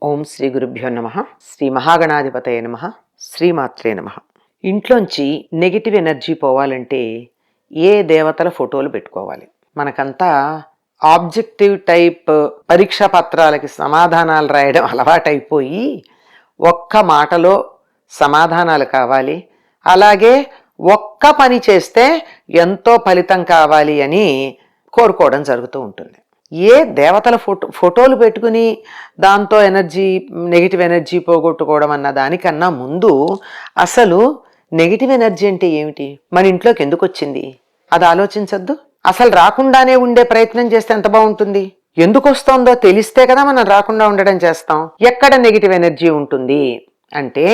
ఓం శ్రీ గురుభ్యో నమ. శ్రీ మహాగణాధిపతయ నమ. శ్రీమాత్రే నమ. ఇంట్లోంచి నెగిటివ్ ఎనర్జీ పోవాలంటే ఏ దేవతల ఫోటోలు పెట్టుకోవాలి? మనకంతా ఆబ్జెక్టివ్ టైప్ పరీక్షా పత్రాలకి సమాధానాలు రాయడం అలవాటైపోయి ఒక్క మాటలో సమాధానాలు కావాలి, అలాగే ఒక్క పని చేస్తే ఎంతో ఫలితం కావాలి అని కోరుకోవడం జరుగుతూ ఉంటుంది. ఏ దేవతల ఫోటోలు పెట్టుకుని దాంతో నెగిటివ్ ఎనర్జీ పోగొట్టుకోవడం అన్న దానికన్నా ముందు అసలు నెగిటివ్ ఎనర్జీ అంటే ఏమిటి, మన ఇంట్లోకి ఎందుకు వచ్చింది అది ఆలోచించద్దు? అసలు రాకుండానే ఉండే ప్రయత్నం చేస్తే ఎంత బాగుంటుంది? ఎందుకు వస్తుందో తెలిస్తే కదా మనం రాకుండా ఉండడం చేస్తాం. ఎక్కడ నెగిటివ్ ఎనర్జీ ఉంటుంది అంటే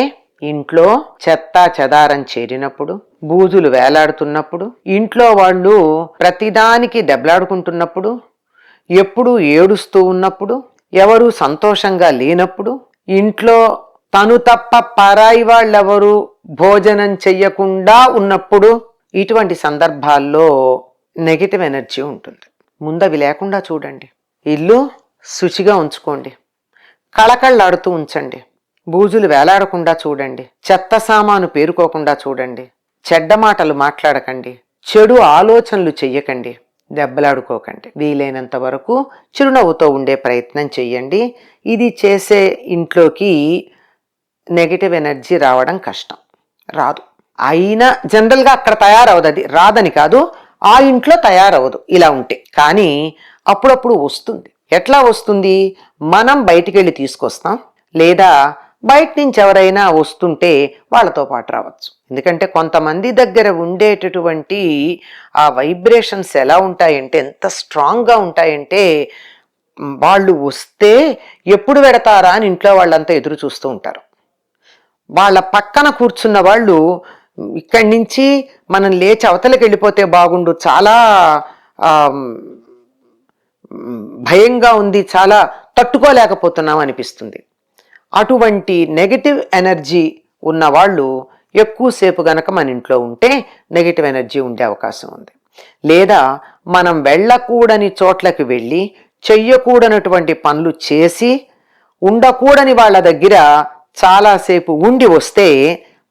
ఇంట్లో చెత్త చెదారం చేరినప్పుడు, బూజులు వేలాడుతున్నప్పుడు, ఇంట్లో వాళ్ళు ప్రతిదానికి దెబ్బలాడుకుంటున్నప్పుడు, ఎప్పుడూ ఏడుస్తూ ఉన్నప్పుడు, ఎవరు సంతోషంగా లేనప్పుడు, ఇంట్లో తను తప్ప పరాయి వాళ్ళెవరు భోజనం చెయ్యకుండా ఉన్నప్పుడు, ఇటువంటి సందర్భాల్లో నెగిటివ్ ఎనర్జీ ఉంటుంది. ముందవి లేకుండా చూడండి. ఇల్లు శుచిగా ఉంచుకోండి, కళకళ్ళాడుతూ ఉంచండి, బూజులు వేలాడకుండా చూడండి, చెత్త సామాను పేరుకోకుండా చూడండి, చెడ్డ మాటలు మాట్లాడకండి, చెడు ఆలోచనలు చెయ్యకండి, దెబ్బలాడుకోకండి. వీలైనంత వరకు చిరునవ్వుతో ఉండే ప్రయత్నం చెయ్యండి. ఇది చేసే ఇంట్లోకి నెగిటివ్ ఎనర్జీ రావడం కష్టం, రాదు. అయినా జనరల్గా అక్కడ తయారవదు, అది రాదని కాదు, ఆ ఇంట్లో తయారవదు ఇలా ఉంటే. కానీ అప్పుడప్పుడు వస్తుంది. ఎట్లా వస్తుంది? మనం బయటికి వెళ్ళి తీసుకొస్తాం, లేదా బయట నుంచి ఎవరైనా వస్తుంటే వాళ్ళతో పాటు రావచ్చు. ఎందుకంటే కొంతమంది దగ్గర ఉండేటటువంటి ఆ వైబ్రేషన్స్ ఎలా ఉంటాయంటే, ఎంత స్ట్రాంగ్గా ఉంటాయంటే, వాళ్ళు వస్తే ఎప్పుడు పెడతారా అని ఇంట్లో వాళ్ళంతా ఎదురు చూస్తూ ఉంటారు. వాళ్ళ పక్కన కూర్చున్న వాళ్ళు ఇక్కడి నుంచి మనం లేచి అవతలకి వెళ్ళిపోతే బాగుండు, చాలా భయంగా ఉంది, చాలా తట్టుకోలేకపోతున్నాం అనిపిస్తుంది. అటువంటి నెగిటివ్ ఎనర్జీ ఉన్నవాళ్ళు ఎక్కువసేపు గనక మన ఇంట్లో ఉంటే నెగిటివ్ ఎనర్జీ ఉండే అవకాశం ఉంది. లేదా మనం వెళ్ళకూడని చోట్లకి వెళ్ళి చెయ్యకూడనటువంటి పనులు చేసి ఉండకూడని వాళ్ళ దగ్గర చాలాసేపు ఉండి వస్తే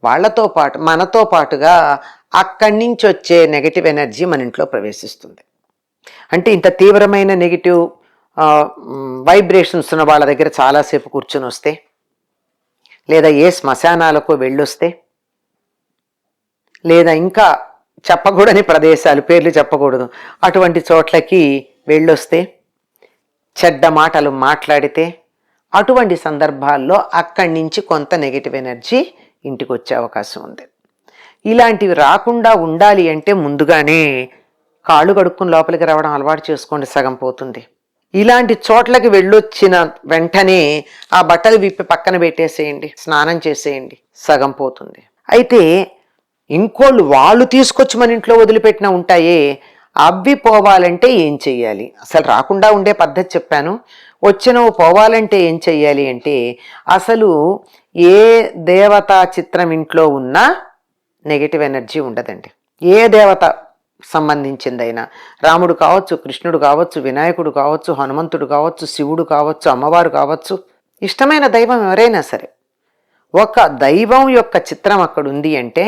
వాళ్ళతో పాటు మనతో పాటుగా అక్కడి నుంచి వచ్చే నెగిటివ్ ఎనర్జీ మన ఇంట్లో ప్రవేశిస్తుంది. అంటే ఇంత తీవ్రమైన నెగిటివ్ వైబ్రేషన్స్ ఉన్న వాళ్ళ దగ్గర చాలాసేపు కూర్చొని వస్తే, లేదా ఏ శ్మశానాలకు వెళ్ళొస్తే, లేదా ఇంకా చెప్పకూడని ప్రదేశాలు, పేర్లు చెప్పకూడదు, అటువంటి చోట్లకి వెళ్ళొస్తే, చెడ్డ మాటలు మాట్లాడితే, అటువంటి సందర్భాల్లో అక్కడి నుంచి కొంత నెగిటివ్ ఎనర్జీ ఇంటికి వచ్చే అవకాశం ఉంది. ఇలాంటివి రాకుండా ఉండాలి అంటే ముందుగానే కాళ్ళు కడుక్కుని లోపలికి రావడం అలవాటు చేసుకోండి, సగం పోతుంది. ఇలాంటి చోట్లకి వెళ్ళొచ్చిన వెంటనే ఆ బట్టలు విప్పి పక్కన పెట్టేసేయండి, స్నానం చేసేయండి, సగం పోతుంది. అయితే ఇంకోళ్ళు వాళ్ళు తీసుకొచ్చి మన ఇంట్లో వదిలిపెట్టిన ఉంటాయే, అవి పోవాలంటే ఏం చెయ్యాలి? అసలు రాకుండా ఉండే పద్ధతి చెప్పాను. వచ్చినవి పోవాలంటే ఏం చెయ్యాలి అంటే, అసలు ఏ దేవతా చిత్రం ఇంట్లో ఉన్నా నెగిటివ్ ఎనర్జీ ఉండదండి. ఏ దేవత సంబంధించిందైనా, రాముడు కావచ్చు, కృష్ణుడు కావచ్చు, వినాయకుడు కావచ్చు, హనుమంతుడు కావచ్చు, శివుడు కావచ్చు, అమ్మవారు కావచ్చు, ఇష్టమైన దైవం ఎవరైనా సరే, ఒక దైవం యొక్క చిత్రం అక్కడ ఉంది అంటే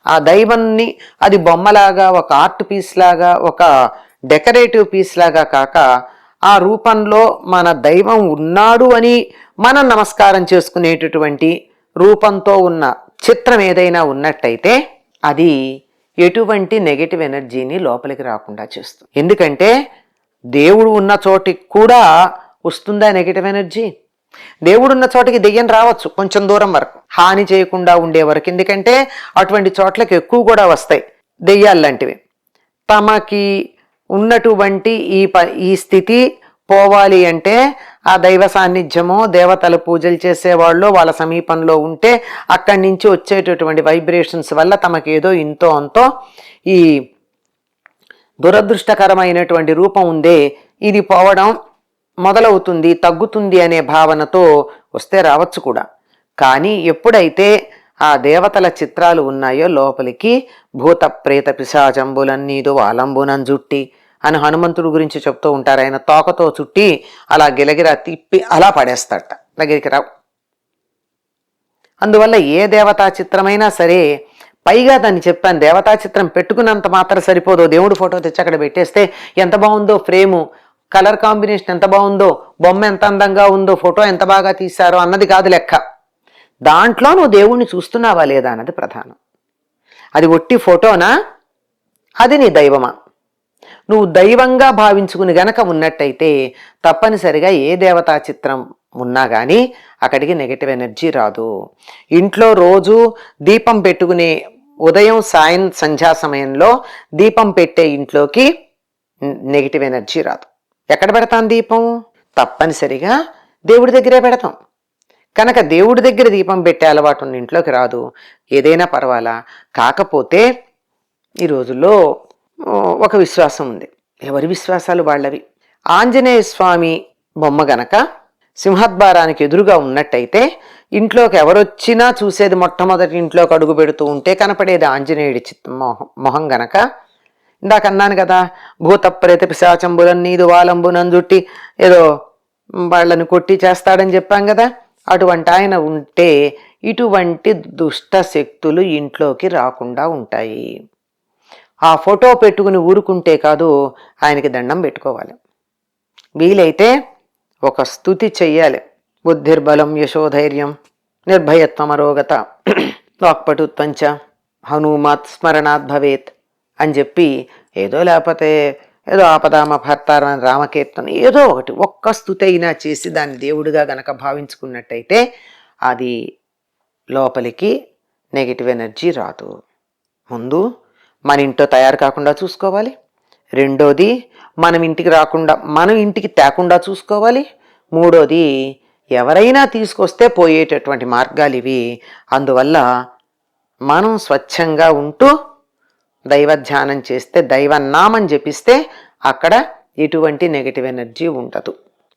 ఆ దైవాన్ని అది బొమ్మలాగా, ఒక ఆర్ట్ పీస్ లాగా, ఒక డెకరేటివ్ పీస్ లాగా కాక, ఆ రూపంలో మన దైవం ఉన్నాడు అని మనం నమస్కారం చేసుకునేటటువంటి రూపంతో ఉన్న చిత్రం ఏదైనా ఉన్నట్టయితే అది ఎటువంటి నెగిటివ్ ఎనర్జీని లోపలికి రాకుండా చేస్తుంది. ఎందుకంటే దేవుడు ఉన్న చోటికి కూడా వస్తుందా నెగిటివ్ ఎనర్జీ? దేవుడున్న చోటికి దెయ్యం రావచ్చు కొంచెం దూరం వరకు, హాని చేయకుండా ఉండే వరకు. ఎందుకంటే అటువంటి చోట్లకి ఎక్కువ కూడా వస్తాయి దెయ్యాలు లాంటివి. తమకి ఉన్నటువంటి ఈ స్థితి పోవాలి అంటే ఆ దైవ సాన్నిధ్యమో, దేవతల పూజలు చేసేవాళ్ళు వాళ్ళ సమీపంలో ఉంటే అక్కడి నుంచి వచ్చేటటువంటి వైబ్రేషన్స్ వల్ల తమకేదో ఇంతో అంతో ఈ దురదృష్టకరమైనటువంటి రూపం ఉందే, ఇది పోవడం మొదలవుతుంది, తగ్గుతుంది అనే భావనతో వస్తే రావచ్చు కూడా. కానీ ఎప్పుడైతే ఆ దేవతల చిత్రాలు ఉన్నాయో లోపలికి భూత ప్రేత పిశాచంబులన్నీదు వాలంబునం జుట్టి అని హనుమంతుడు గురించి చెప్తూ ఉంటారు. ఆయన తోకతో చుట్టి అలా గిలగిలా తిప్పి అలా పడేస్తాడట. దగ్గరికి రావు. అందువల్ల ఏ దేవతా చిత్రమైనా సరే, పైగా దాన్ని చెప్పాను, దేవతా చిత్రం పెట్టుకున్నంత మాత్రం సరిపోదు. దేవుడి ఫోటో తెచ్చి అక్కడ పెట్టేస్తే ఎంత బాగుందో, ఫ్రేము కలర్ కాంబినేషన్ ఎంత బాగుందో, బొమ్మ ఎంత అందంగా ఉందో, ఫోటో ఎంత బాగా తీశారో అన్నది కాదు లెక్క. దాంట్లో నువ్వు దేవుణ్ణి చూస్తున్నావా లేదా అన్నది ప్రధానం. అది ఒట్టి ఫోటోనా, అది నీ దైవమా? నువ్వు దైవంగా భావించుకుని గనక ఉన్నట్టయితే తప్పనిసరిగా ఏ దేవతా చిత్రం ఉన్నా కానీ అక్కడికి నెగటివ్ ఎనర్జీ రాదు. ఇంట్లో రోజు దీపం పెట్టుకునే ఉదయం సాయం సంధ్యా సమయంలో దీపం పెట్టే ఇంట్లోకి నెగిటివ్ ఎనర్జీ రాదు. ఎక్కడ పెడతాం దీపం? తప్పనిసరిగా దేవుడి దగ్గరే పెడతాం. కనుక దేవుడి దగ్గర దీపం పెట్టే అలవాటు ఉన్న ఇంట్లోకి రాదు. ఏదైనా పర్వాలా. కాకపోతే ఈ రోజుల్లో ఒక విశ్వాసం ఉంది, ఎవరి విశ్వాసాలు వాళ్ళవి. ఆంజనేయ స్వామి బొమ్మ గనక సింహద్వారానికి ఎదురుగా ఉన్నట్టయితే ఇంట్లోకి ఎవరొచ్చినా చూసేది మొట్టమొదటి ఇంట్లోకి అడుగు పెడుతూ ఉంటే కనపడేది ఆంజనేయుడి మొహం గనక, ఇందాక అన్నాను కదా, భూత ప్రేత పిశాచంబులన్నీ దువాలంబునంజుట్టి ఏదో వాళ్ళని కొట్టి చేస్తాడని చెప్పాం కదా. అటువంటి ఆయన ఉంటే ఇటువంటి దుష్ట శక్తులు ఇంట్లోకి రాకుండా ఉంటాయి. ఆ ఫోటో పెట్టుకుని ఊరుకుంటే కాదు, ఆయనకి దండం పెట్టుకోవాలి. వీలైతే ఒక స్తుతి చెయ్యాలి. బుద్ధిర్బలం యశోధైర్యం నిర్భయత్వం అరోగత వాక్పటుత్వంచ హనుమత్ స్మరణాత్ భవేత్ అని చెప్పి, ఏదో లేకపోతే ఏదో ఆపదామభర్తారం రామకీర్తన ఏదో ఒకటి ఒక్క స్తుతి అయినా చేసి దాన్ని దేవుడిగా గనక భావించుకున్నట్టయితే అది లోపలికి నెగిటివ్ ఎనర్జీ రాదు. ముందు మన ఇంట్లో తయారు కాకుండా చూసుకోవాలి. రెండోది మనం ఇంటికి రాకుండా, మనం ఇంటికి తేకుండా చూసుకోవాలి. మూడోది ఎవరైనా తీసుకొస్తే పోయేటటువంటి మార్గాలు ఇవి. అందువల్ల మనం స్వచ్ఛంగా ఉంటూ దైవధ్యానం చేస్తే, దైవనామం జపిస్తే అక్కడ ఎటువంటి నెగటివ్ ఎనర్జీ ఉండదు.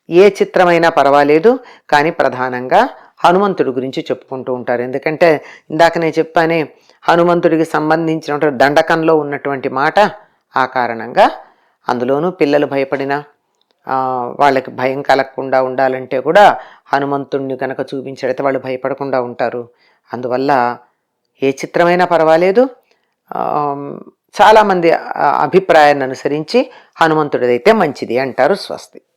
ఏ చిత్రమైనా పర్వాలేదు, కానీ ప్రధానంగా హనుమంతుడి గురించి చెప్పుకుంటూ ఉంటారు. ఎందుకంటే ఇందాక నేను చెప్పానే, హనుమంతుడికి సంబంధించినటువంటి దండకంలో ఉన్నటువంటి మాట. ఆ కారణంగా అందులోనూ పిల్లలు భయపడినా వాళ్ళకి భయం కలగకుండా ఉండాలంటే కూడా హనుమంతుడిని కనుక చూపించడితే వాళ్ళు భయపడకుండా ఉంటారు. అందువల్ల ఏ చిత్రమైనా పర్వాలేదు. చాలామంది అభిప్రాయాన్ని అనుసరించి హనుమంతుడిదైతే మంచిది అంటారు. స్వస్తి.